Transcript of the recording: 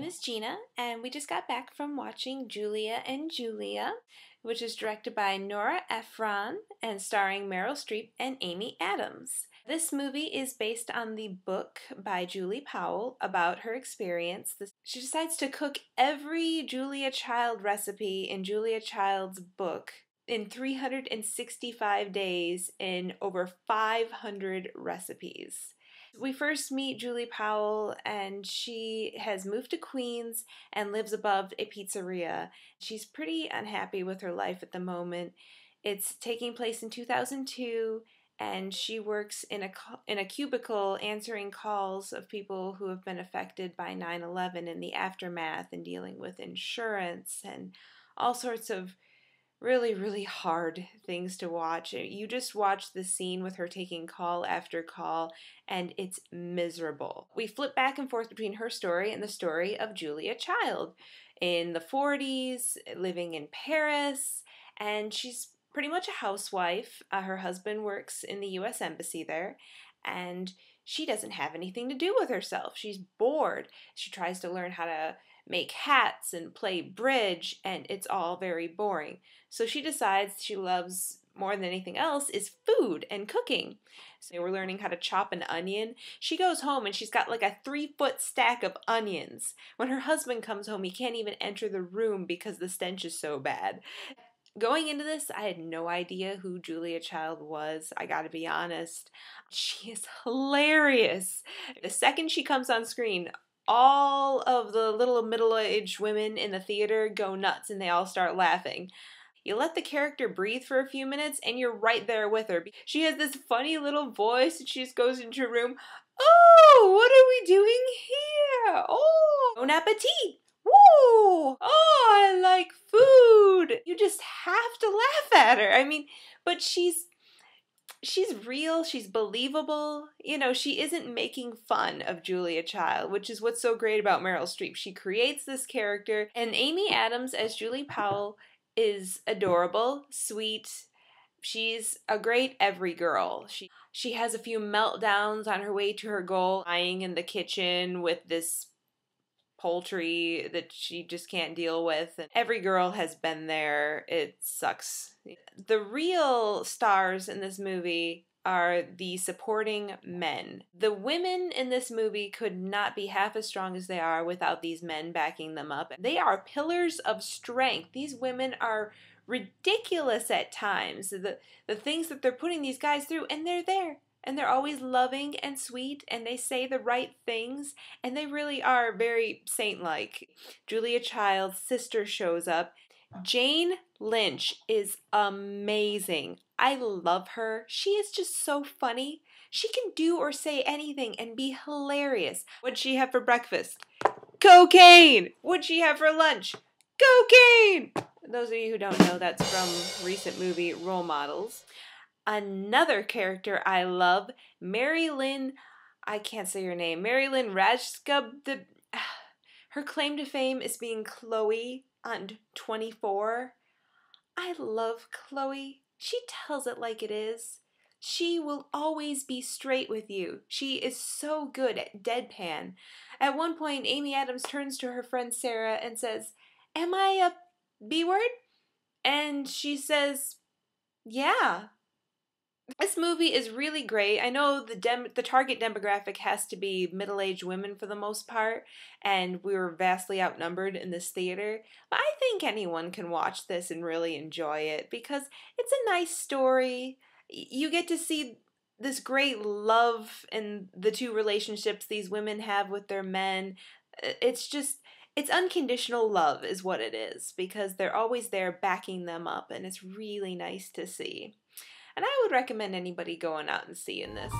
is Gina, and we just got back from watching Julia and Julia, which is directed by Nora Ephron and starring Meryl Streep and Amy Adams. This movie is based on the book by Julie Powell about her experience. She decides to cook every Julia Child recipe in Julia Child's book in 365 days in over 500 recipes. We first meet Julie Powell, and she has moved to Queens and lives above a pizzeria. She's pretty unhappy with her life at the moment. It's taking place in 2002, and she works in a cubicle answering calls of people who have been affected by 9/11 and the aftermath, and dealing with insurance and all sorts of really hard things to watch. You just watch the scene with her taking call after call, and it's miserable. We flip back and forth between her story and the story of Julia Child in the 40s, living in Paris, and she's pretty much a housewife. Her husband works in the U.S. Embassy there, and she doesn't have anything to do with herself. She's bored. She tries to learn how to make hats and play bridge, and it's all very boring. So she decides she loves more than anything else is food and cooking. So we're learning how to chop an onion. She goes home and she's got like a 3-foot stack of onions. When her husband comes home, he can't even enter the room because the stench is so bad. Going into this, I had no idea who Julia Child was, I gotta be honest. She is hilarious. The second she comes on screen, all of the little middle-aged women in the theater go nuts and they all start laughing. You let the character breathe for a few minutes and you're right there with her. She has this funny little voice and she just goes into her room. Oh, what are we doing here? Oh, bon appetit. Woo! Oh, I like food. You just have to laugh at her. I mean, but she's real, she's believable. You know, she isn't making fun of Julia Child, which is what's so great about Meryl Streep. She creates this character, and Amy Adams as Julie Powell is adorable, sweet. She's a great every girl. She has a few meltdowns on her way to her goal, lying in the kitchen with this poultry that she just can't deal with. And every girl has been there. It sucks. The real stars in this movie are the supporting men. The women in this movie could not be half as strong as they are without these men backing them up. They are pillars of strength. These women are ridiculous at times. The things that they're putting these guys through, and they're there. And they're always loving and sweet, and they say the right things, and they really are very saint-like. Julia Child's sister shows up. Jane Lynch is amazing. I love her. She is just so funny. She can do or say anything and be hilarious. What'd she have for breakfast? Cocaine! What'd she have for lunch? Cocaine! Those of you who don't know, that's from recent movie Role Models. Another character I love, Mary Lynn, I can't say her name, Mary Lynn Rajskub. Her claim to fame is being Chloe on 24. I love Chloe. She tells it like it is. She will always be straight with you. She is so good at deadpan. At one point, Amy Adams turns to her friend Sarah and says, "Am I a B-word?" And she says, "Yeah." This movie is really great. I know the target demographic has to be middle-aged women for the most part, and we were vastly outnumbered in this theater. But I think anyone can watch this and really enjoy it because it's a nice story. You get to see this great love in the two relationships these women have with their men. It's unconditional love is what it is, because they're always there backing them up, and it's really nice to see. And I would recommend anybody going out and seeing this.